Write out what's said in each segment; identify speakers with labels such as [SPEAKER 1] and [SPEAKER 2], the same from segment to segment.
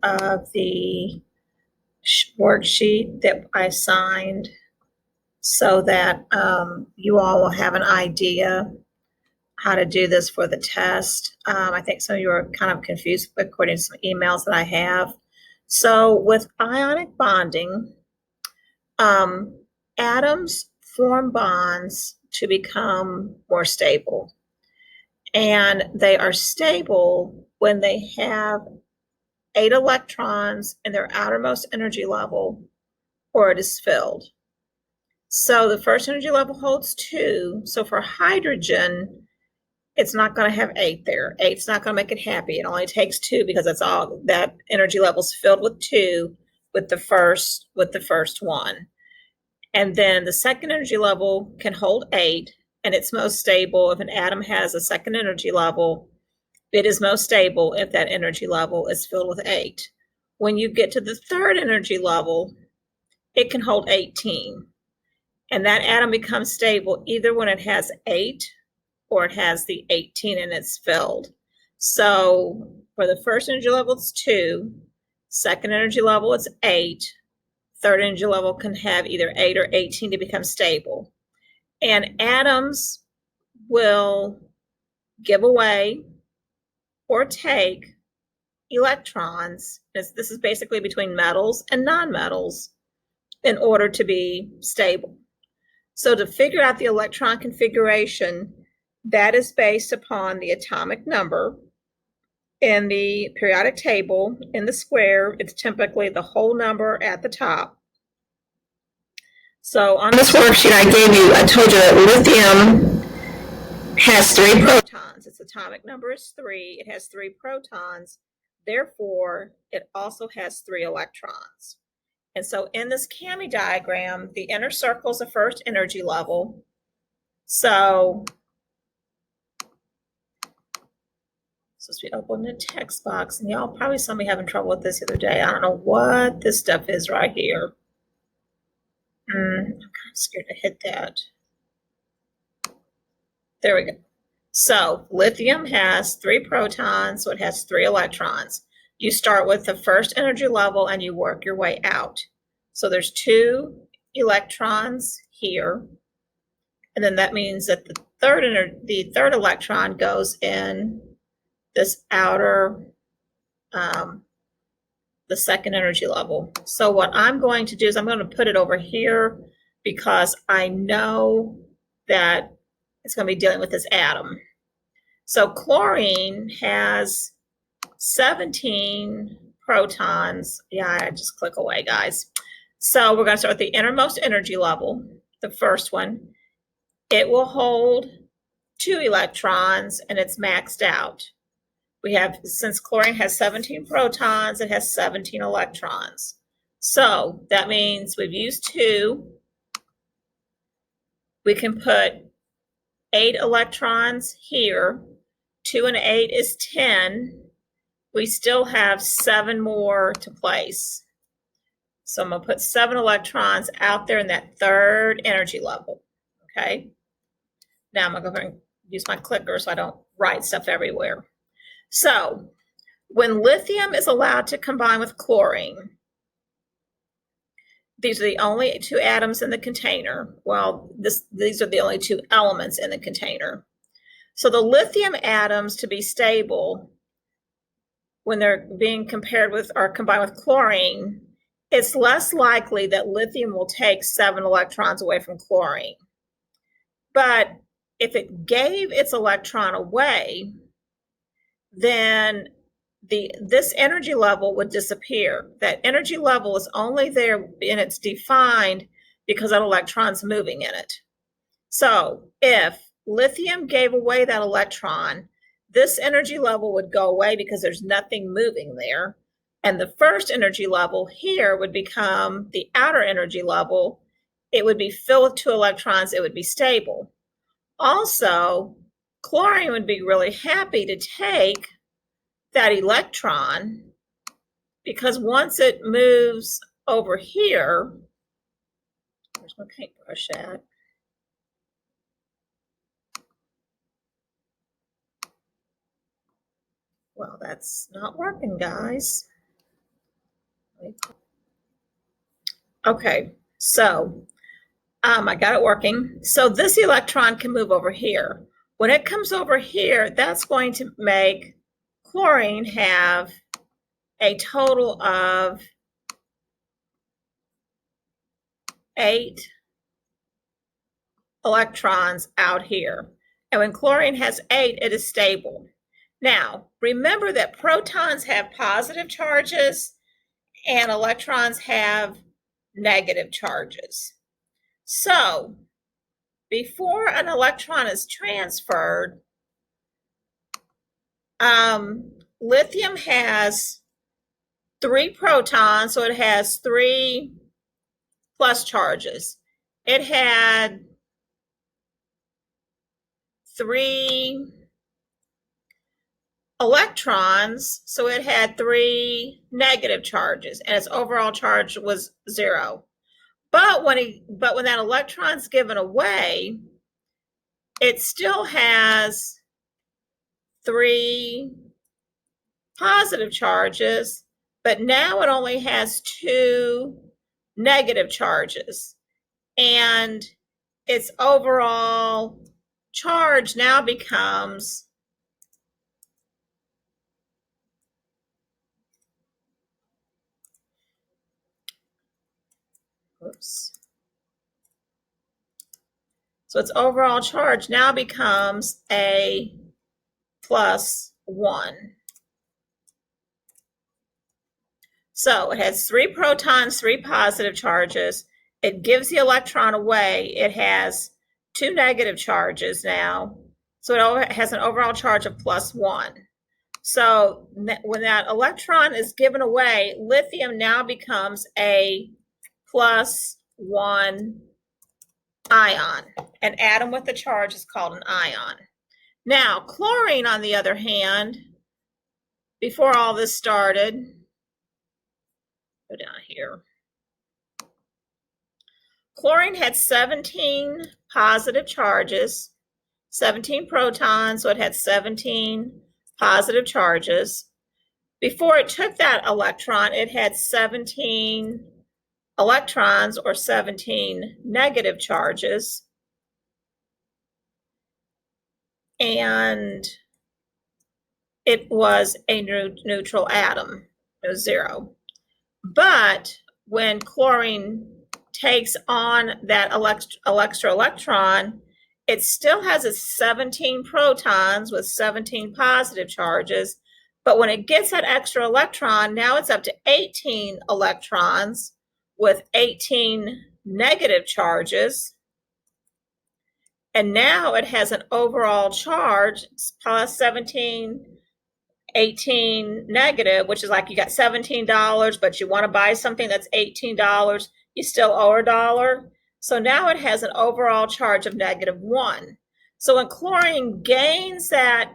[SPEAKER 1] part of the worksheet that I signed so that you all will have an idea how to do this for the test. I think some of you are kind of confused according to some emails that I have. So with ionic bonding, atoms form bonds to become more stable. And they are stable when they have 8 electrons in their outermost energy level or it is filled. So the first energy level holds 2. So for hydrogen, it's not going to have 8 there. 8's not going to make it happy. It only takes 2 because that's all that energy level is filled with 2 with the first one. And then the second energy level can hold 8, and it's most stable if an atom has a second energy level. It is most stable if that energy level is filled with 8. When you get to the third energy level, it can hold 18. And that atom becomes stable either when it has 8 or it has the 18 and it's filled. So for the first energy level, it's 2. Second energy level, it's 8. Third energy level can have either 8 or 18 to become stable. And atoms will give away or take electrons. This is basically between metals and nonmetals in order to be stable. So to figure out the electron configuration, that is based upon the atomic number. In the periodic table, in the square, it's typically the whole number at the top. So on this worksheet I gave you, I told you that lithium has 3 protons. Its atomic number is 3. It has 3 protons. Therefore, it also has 3 electrons. And so in this CAMI diagram, the inner circle is the first energy level. So supposed to be open the text box, and y'all probably saw me having trouble with this the other day. I don't know what this stuff is right here. I'm kind of scared to hit that. There we go. So lithium has 3 protons, so it has 3 electrons. You start with the first energy level and you work your way out. So there's 2 electrons here, and then that means that the third electron goes in this outer, the second energy level. So what I'm going to do is I'm going to put it over here because I know that it's going to be dealing with this atom. So chlorine has 17 protons. Yeah, I just click away, guys. So we're going to start with the innermost energy level, the first one. It will hold 2 electrons and it's maxed out. We have, since chlorine has 17 protons, it has 17 electrons. So that means we've used 2. We can put 8 electrons here. 2 and 8 is 10. We still have 7 more to place. So I'm going to put 7 electrons out there in that third energy level. Okay. Now I'm going to go ahead and use my clicker so I don't write stuff everywhere. So when lithium is allowed to combine with chlorine, these are the only 2 atoms in the container. Well, these are the only 2 elements in the container. So the lithium atoms, to be stable, when they're being compared with or combined with chlorine, it's less likely that lithium will take 7 electrons away from chlorine. But if it gave its electron away, then this energy level would disappear. That energy level is only there and it's defined because that electron's moving in it. So if lithium gave away that electron, this energy level would go away because there's nothing moving there. And the first energy level here would become the outer energy level. It would be filled with 2 electrons. It would be stable. Also, chlorine would be really happy to take that electron because once it moves over here, where's my paintbrush at? Well, that's not working, guys. Okay, so I got it working. So this electron can move over here. When it comes over here, that's going to make chlorine have a total of 8 electrons out here. And when chlorine has 8, it is stable. Now, remember that protons have positive charges and electrons have negative charges. So, before an electron is transferred, lithium has 3 protons, so it has 3 plus charges. It had 3 electrons, so it had 3 negative charges, and its overall charge was 0. But when that electron's given away, it still has 3 positive charges, but now it only has 2 negative charges. And its overall charge now becomes so its overall charge now becomes a plus 1. So it has 3 protons, 3 positive charges. It gives the electron away. It has 2 negative charges now. So it has an overall charge of plus 1. So when that electron is given away, lithium now becomes a plus 1 ion. An atom with a charge is called an ion. Now, chlorine, on the other hand, before all this started, go down here. Chlorine had 17 positive charges, 17 protons, so it had 17 positive charges. Before it took that electron, it had 17 electrons, or 17 negative charges. And it was a neutral atom. It was 0. But when chlorine takes on that extra electron, it still has its 17 protons with 17 positive charges. But when it gets that extra electron, now it's up to 18 electrons with 18 negative charges. And now it has an overall charge plus 17, 18 negative, which is like you got $17, but you want to buy something that's $18, you still owe $1. So now it has an overall charge of -1. So when chlorine gains that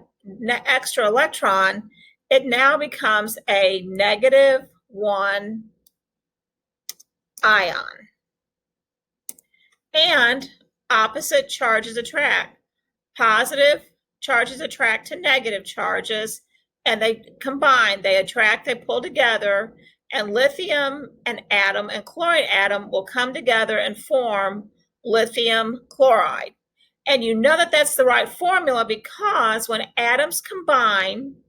[SPEAKER 1] extra electron, it now becomes a -1 ion. And opposite charges attract. Positive charges attract to negative charges, and they combine, they attract, they pull together, and lithium and atom and chlorine atom will come together and form lithium chloride. And you know that that's the right formula because when atoms combine,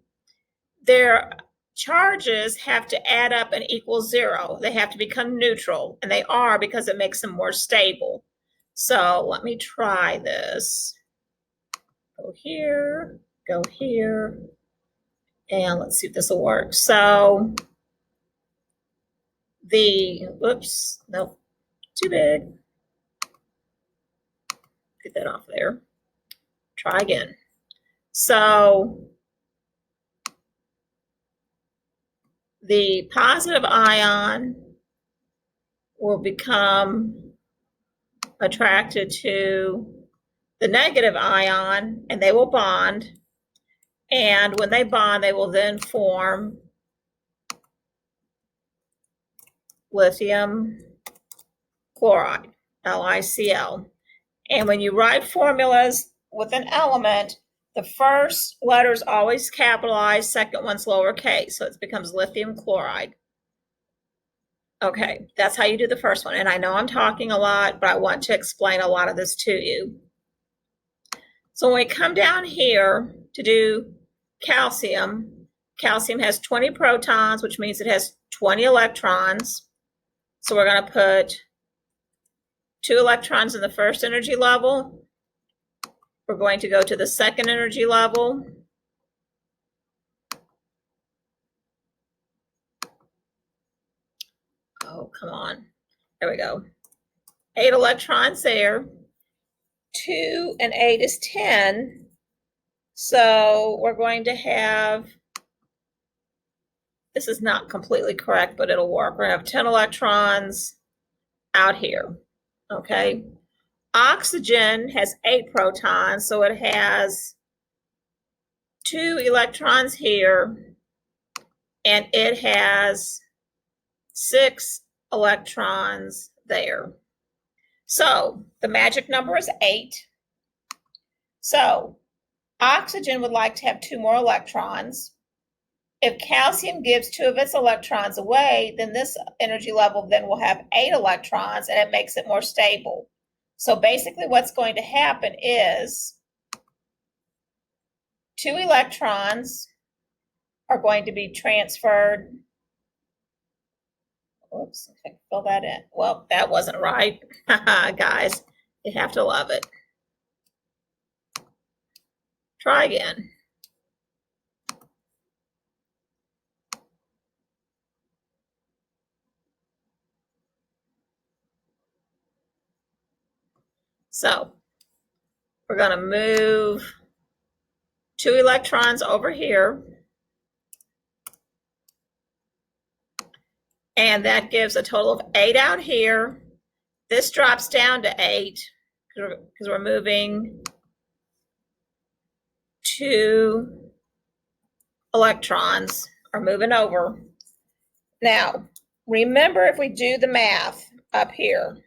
[SPEAKER 1] their charges have to add up and equal 0. They have to become neutral, and they are because it makes them more stable. So let me try this. Go here, and let's see if this will work. So whoops, nope, too big. Get that off there. Try again. So the positive ion will become attracted to the negative ion, and they will bond. And when they bond, they will then form lithium chloride, LiCl. And when you write formulas with an element, the first letter is always capitalized, second one's lowercase, so it becomes lithium chloride. Okay, that's how you do the first one. And I know I'm talking a lot, but I want to explain a lot of this to you. So when we come down here to do calcium, calcium has 20 protons, which means it has 20 electrons. So we're going to put 2 electrons in the first energy level. We're going to go to the second energy level. Oh, come on. There we go. 8 electrons there. 2 and 8 is 10. So we're going to have, this is not completely correct, but it'll work. We're going to have 10 electrons out here. Okay. Oxygen has 8 protons, so it has 2 electrons here, and it has 6 electrons there. So the magic number is 8. So oxygen would like to have 2 more electrons. If calcium gives 2 of its electrons away, then this energy level then will have 8 electrons, and it makes it more stable. So basically what's going to happen is 2 electrons are going to be transferred. Whoops, I can fill that in. Well, that wasn't right. Guys, you have to love it. Try again. So we're going to move 2 electrons over here. And that gives a total of 8 out here. This drops down to 8 because we're moving 2 electrons are moving over. Now, remember if we do the math up here,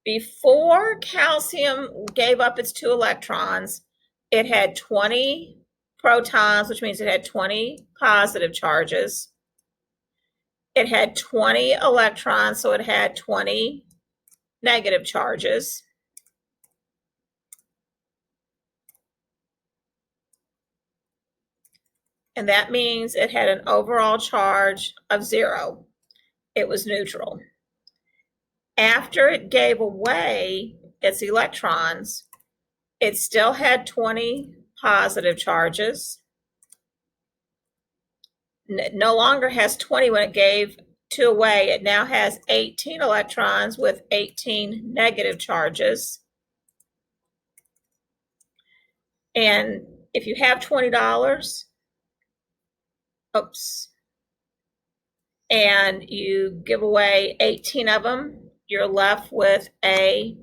[SPEAKER 1] before calcium gave up its 2 electrons, it had 20 protons, which means it had 20 positive charges. It had 20 electrons, so it had 20 negative charges. And that means it had an overall charge of 0. It was neutral. After it gave away its electrons, it still had 20 positive charges. No longer has 20 when it gave 2 away. It now has 18 electrons with 18 negative charges. And if you have $20, and you give away 18 of them, you're left with a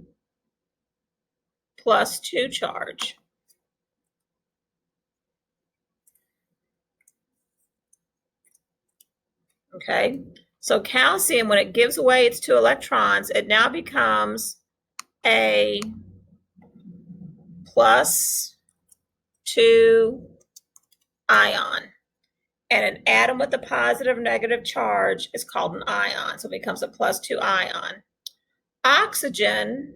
[SPEAKER 1] +2 charge. Okay, so calcium, when it gives away its 2 electrons, it now becomes a +2 ion. And an atom with a positive or negative charge is called an ion, so it becomes a +2 ion. Oxygen,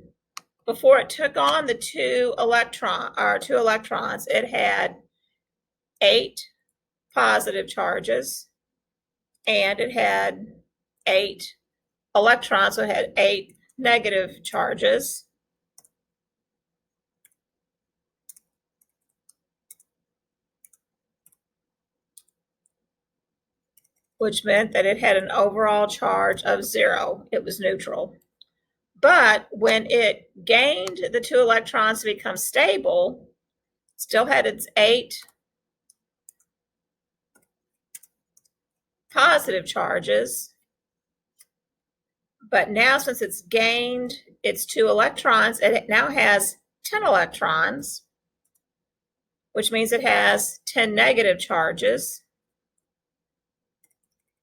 [SPEAKER 1] before it took on the 2 electrons, it had 8 positive charges, and it had 8 electrons, so it had 8 negative charges. Which meant that it had an overall charge of 0. It was neutral. But when it gained the 2 electrons to become stable, still had its 8 positive charges. But now, since it's gained its 2 electrons, it now has 10 electrons, which means it has 10 negative charges.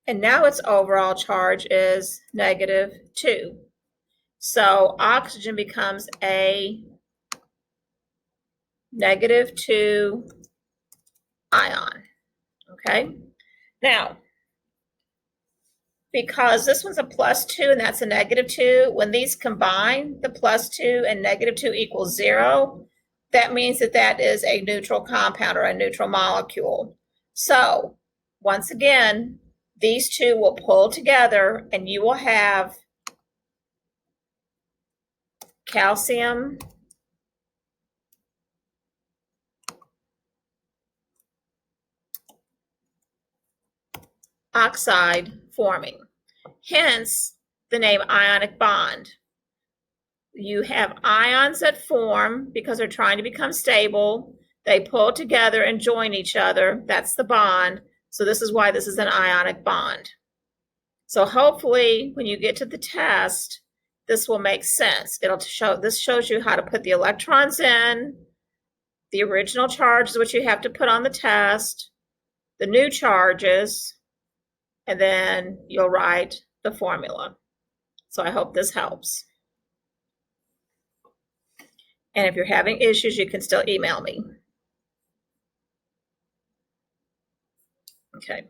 [SPEAKER 1] And now its overall charge is -2. So oxygen becomes a -2 ion. Okay. Now, because this one's a +2 and that's a -2. When these combine, the +2 and -2 equals 0. That means that that is a neutral compound or a neutral molecule. So once again, these two will pull together and you will have calcium oxide forming. Hence the name ionic bond. You have ions that form because they're trying to become stable. They pull together and join each other. That's the bond. So this is why this is an ionic bond. So hopefully when you get to the test, this will make sense. This shows you how to put the electrons in, the original charge is what you have to put on the test, the new charges, and then you'll write the formula. So I hope this helps. And if you're having issues, you can still email me. Okay.